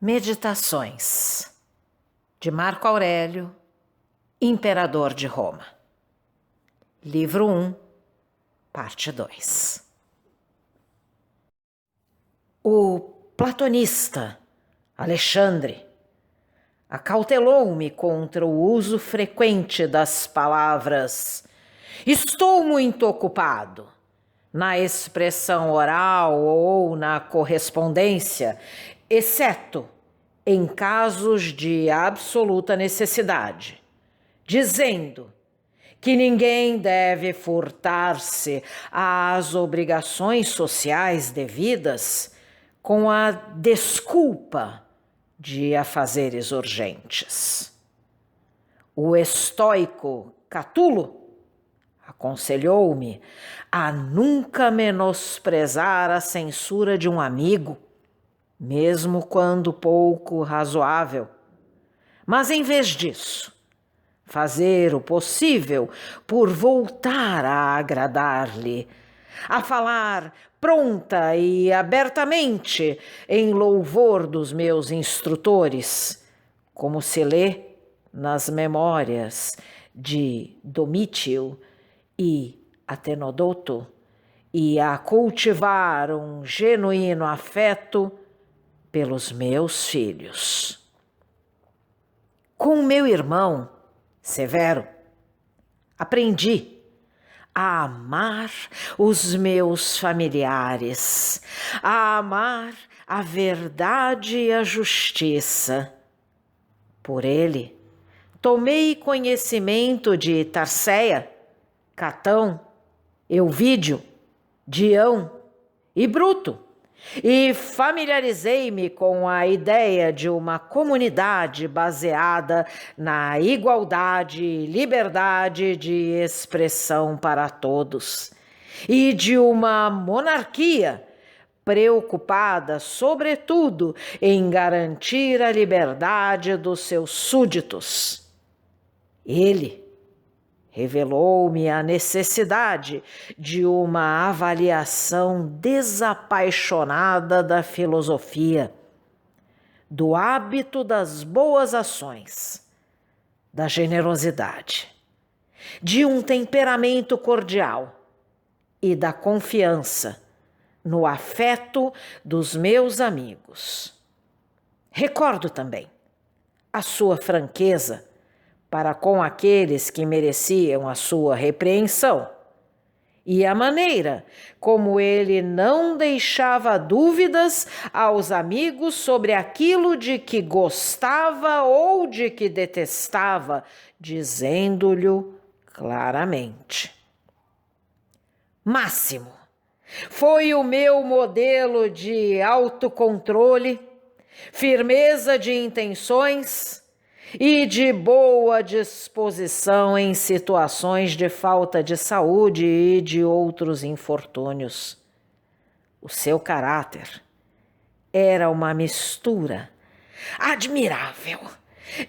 Meditações de Marco Aurélio, Imperador de Roma. Livro 1, parte 2. O platonista Alexandre acautelou-me contra o uso frequente das palavras "estou muito ocupado" na expressão oral ou na correspondência, exceto em casos de absoluta necessidade, dizendo que ninguém deve furtar-se às obrigações sociais devidas com a desculpa de afazeres urgentes. O estoico Catulo aconselhou-me a nunca menosprezar a censura de um amigo, mesmo quando pouco razoável, mas em vez disso, fazer o possível por voltar a agradar-lhe, a falar pronta e abertamente em louvor dos meus instrutores, como se lê nas memórias de Domítio e Atenódoto, e a cultivar um genuíno afeto pelos meus filhos. Com meu irmão Severo, aprendi a amar os meus familiares, a amar a verdade e a justiça. Por ele, tomei conhecimento de Tarceia, Catão, Euvídio, Dião e Bruto, e familiarizei-me com a ideia de uma comunidade baseada na igualdade e liberdade de expressão para todos, e de uma monarquia preocupada, sobretudo, em garantir a liberdade dos seus súditos. Ele revelou-me a necessidade de uma avaliação desapaixonada da filosofia, do hábito das boas ações, da generosidade, de um temperamento cordial e da confiança no afeto dos meus amigos. Recordo também a sua franqueza para com aqueles que mereciam a sua repreensão, e a maneira como ele não deixava dúvidas aos amigos sobre aquilo de que gostava ou de que detestava, dizendo-lhe claramente. Máximo foi o meu modelo de autocontrole, firmeza de intenções e de boa disposição em situações de falta de saúde e de outros infortúnios. O seu caráter era uma mistura admirável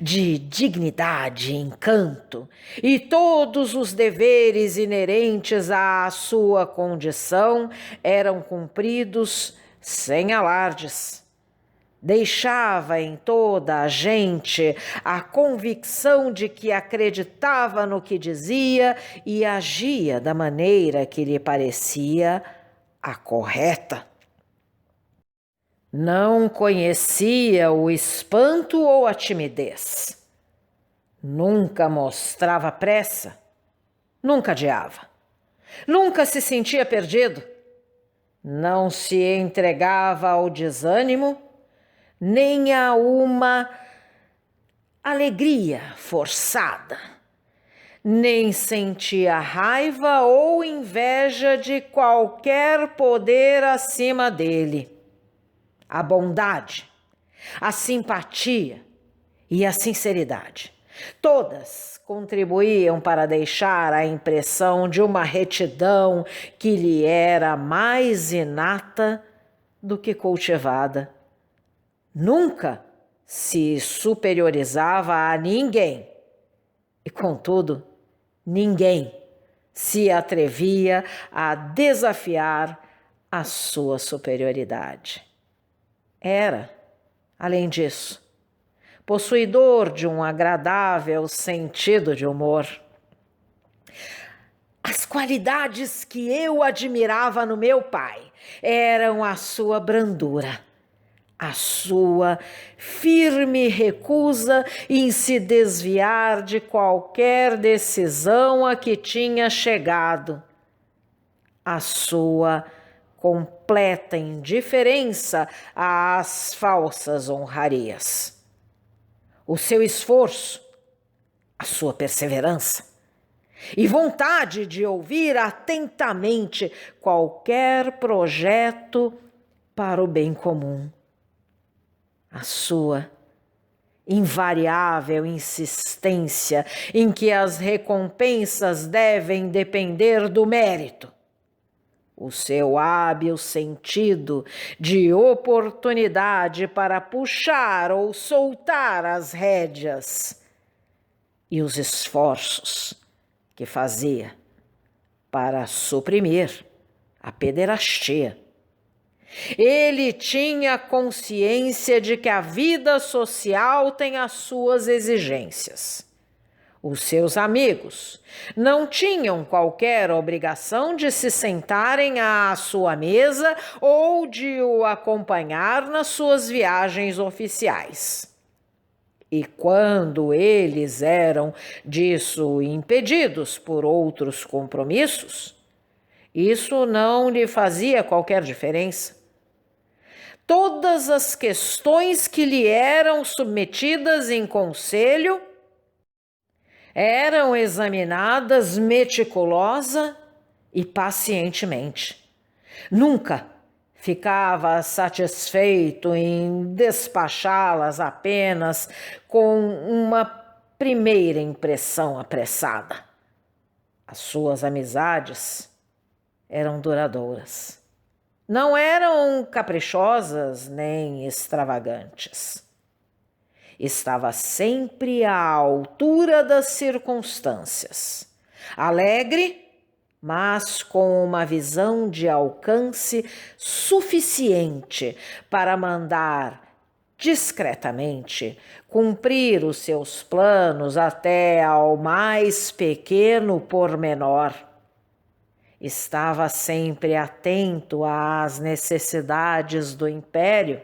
de dignidade e encanto, e todos os deveres inerentes à sua condição eram cumpridos sem alardes. Deixava em toda a gente a convicção de que acreditava no que dizia e agia da maneira que lhe parecia a correta. Não conhecia o espanto ou a timidez. Nunca mostrava pressa, nunca adiava, nunca se sentia perdido, não se entregava ao desânimo, nem a uma alegria forçada, nem sentia raiva ou inveja de qualquer poder acima dele. A bondade, a simpatia e a sinceridade, todas contribuíam para deixar a impressão de uma retidão que lhe era mais inata do que cultivada. Nunca se superiorizava a ninguém e, contudo, ninguém se atrevia a desafiar a sua superioridade. Era Além disso, possuidor de um agradável sentido de humor. As qualidades que eu admirava no meu pai eram a sua brandura, a sua firme recusa em se desviar de qualquer decisão a que tinha chegado, a sua completa indiferença às falsas honrarias, o seu esforço, a sua perseverança e vontade de ouvir atentamente qualquer projeto para o bem comum. A sua invariável insistência em que as recompensas devem depender do mérito. O seu hábil sentido de oportunidade para puxar ou soltar as rédeas. E os esforços que fazia para suprimir a pederastia. Ele tinha consciência de que a vida social tem as suas exigências. Os seus amigos não tinham qualquer obrigação de se sentarem à sua mesa ou de o acompanhar nas suas viagens oficiais. E quando eles eram disso impedidos por outros compromissos, isso não lhe fazia qualquer diferença. Todas as questões que lhe eram submetidas em conselho eram examinadas meticulosa e pacientemente. Nunca ficava satisfeito em despachá-las apenas com uma primeira impressão apressada. As suas amizades eram duradouras. Não eram caprichosas nem extravagantes. Estava sempre à altura das circunstâncias. Alegre, mas com uma visão de alcance suficiente para mandar discretamente cumprir os seus planos até ao mais pequeno pormenor. Estava sempre atento às necessidades do império,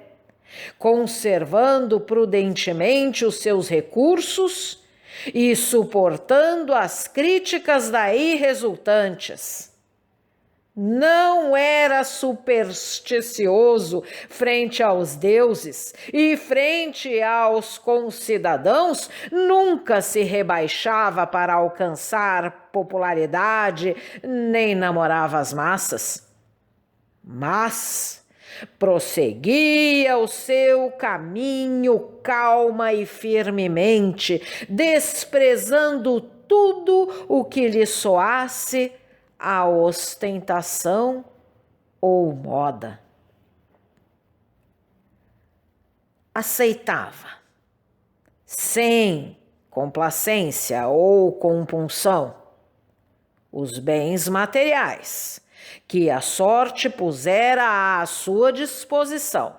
conservando prudentemente os seus recursos e suportando as críticas daí resultantes. Não era supersticioso frente aos deuses e frente aos concidadãos, nunca se rebaixava para alcançar popularidade, nem namorava as massas. Mas prosseguia o seu caminho calma e firmemente, desprezando tudo o que lhe soasse a ostentação ou moda. Aceitava, sem complacência ou compunção, os bens materiais que a sorte pusera à sua disposição.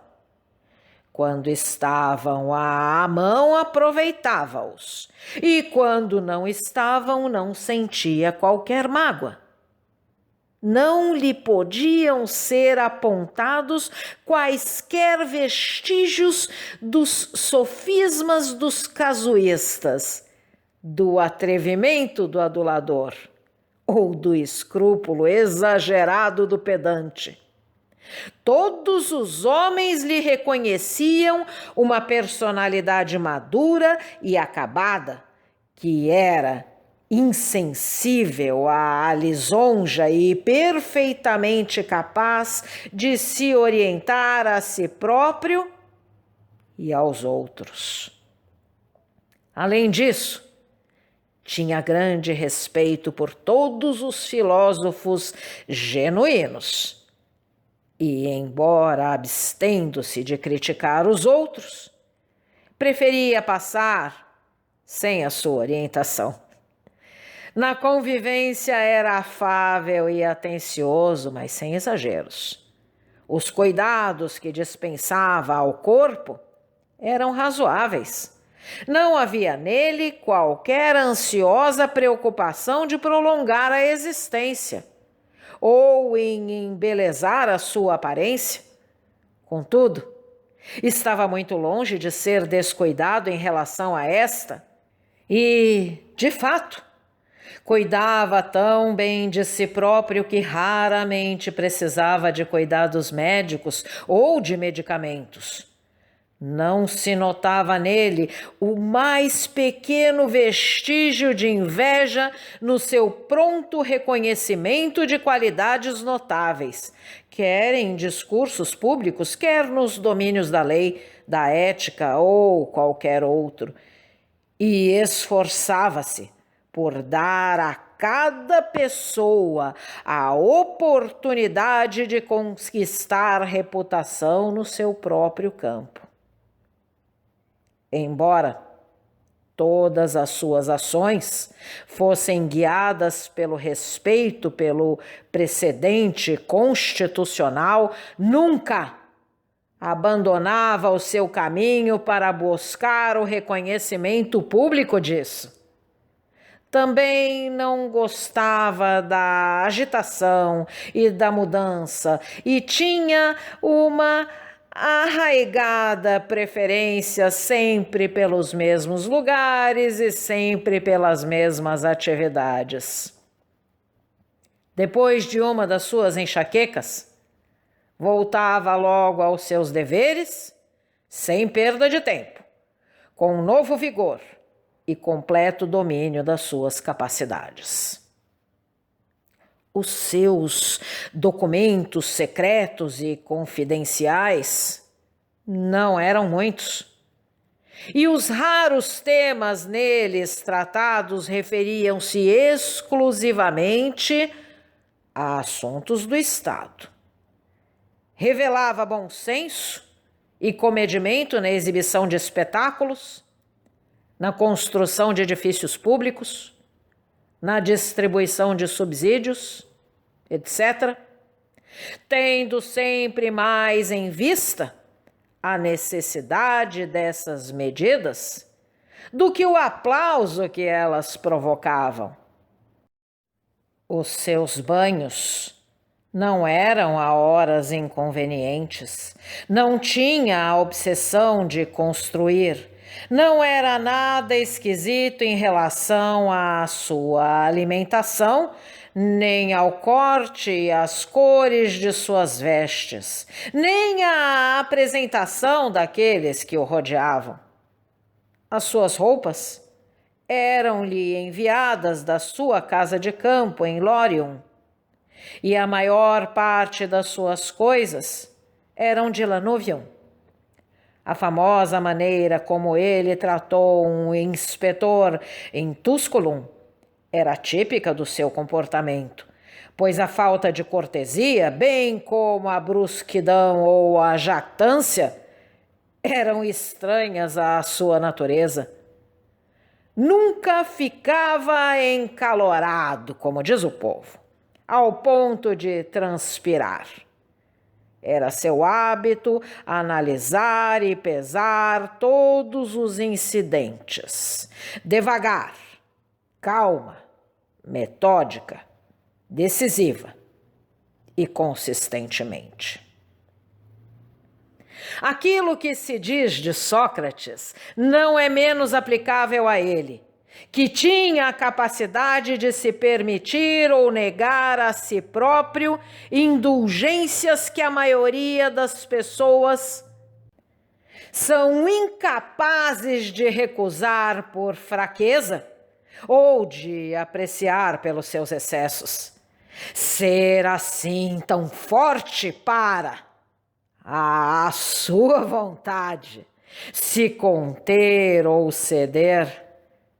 Quando estavam à mão, aproveitava-os, e quando não estavam, não sentia qualquer mágoa. Não lhe podiam ser apontados quaisquer vestígios dos sofismas dos casuístas, do atrevimento do adulador ou do escrúpulo exagerado do pedante. Todos os homens lhe reconheciam uma personalidade madura e acabada, que era insensível à lisonja e perfeitamente capaz de se orientar a si próprio e aos outros. Além disso, tinha grande respeito por todos os filósofos genuínos e, embora abstendo-se de criticar os outros, preferia passar sem a sua orientação. Na convivência era afável e atencioso, mas sem exageros. Os cuidados que dispensava ao corpo eram razoáveis. Não havia nele qualquer ansiosa preocupação de prolongar a existência ou em embelezar a sua aparência. Contudo, estava muito longe de ser descuidado em relação a esta e, de fato, cuidava tão bem de si próprio que raramente precisava de cuidados médicos ou de medicamentos. Não se notava nele o mais pequeno vestígio de inveja no seu pronto reconhecimento de qualidades notáveis, quer em discursos públicos, quer nos domínios da lei, da ética ou qualquer outro. E esforçava-se por dar a cada pessoa a oportunidade de conquistar reputação no seu próprio campo. Embora todas as suas ações fossem guiadas pelo respeito pelo precedente constitucional, nunca abandonava o seu caminho para buscar o reconhecimento público disso. Também não gostava da agitação e da mudança e tinha uma arraigada preferência sempre pelos mesmos lugares e sempre pelas mesmas atividades. Depois de uma das suas enxaquecas, voltava logo aos seus deveres, sem perda de tempo, com novo vigor e completo domínio das suas capacidades. Os seus documentos secretos e confidenciais não eram muitos, e os raros temas neles tratados referiam-se exclusivamente a assuntos do Estado. Revelava bom senso e comedimento na exibição de espetáculos, na construção de edifícios públicos, na distribuição de subsídios, etc., tendo sempre mais em vista a necessidade dessas medidas do que o aplauso que elas provocavam. Os seus banhos não eram a horas inconvenientes, não tinha a obsessão de construir, não era nada esquisito em relação à sua alimentação, nem ao corte e às cores de suas vestes, nem à apresentação daqueles que o rodeavam. As suas roupas eram-lhe enviadas da sua casa de campo em Lórien, e a maior parte das suas coisas eram de Lanúvion. A famosa maneira como ele tratou um inspetor em Tusculum era típica do seu comportamento, pois a falta de cortesia, bem como a brusquidão ou a jactância, eram estranhas à sua natureza. Nunca ficava encalorado, como diz o povo, ao ponto de transpirar. Era seu hábito analisar e pesar todos os incidentes, devagar, calma, metódica, decisiva e consistentemente. Aquilo que se diz de Sócrates não é menos aplicável a ele, que tinha a capacidade de se permitir ou negar a si próprio indulgências que a maioria das pessoas são incapazes de recusar por fraqueza ou de apreciar pelos seus excessos. Ser assim tão forte para a sua vontade se conter ou ceder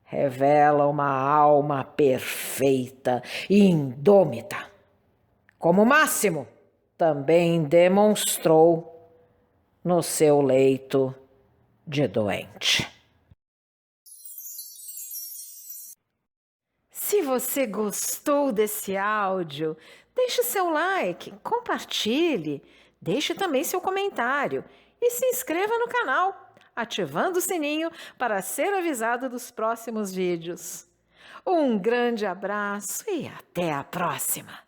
revela uma alma perfeita e indômita. Como máximo, também demonstrou no seu leito de doente. Se você gostou desse áudio, deixe seu like, compartilhe, deixe também seu comentário e se inscreva no canal. ativando o sininho para ser avisado dos próximos vídeos. Um grande abraço e até a próxima!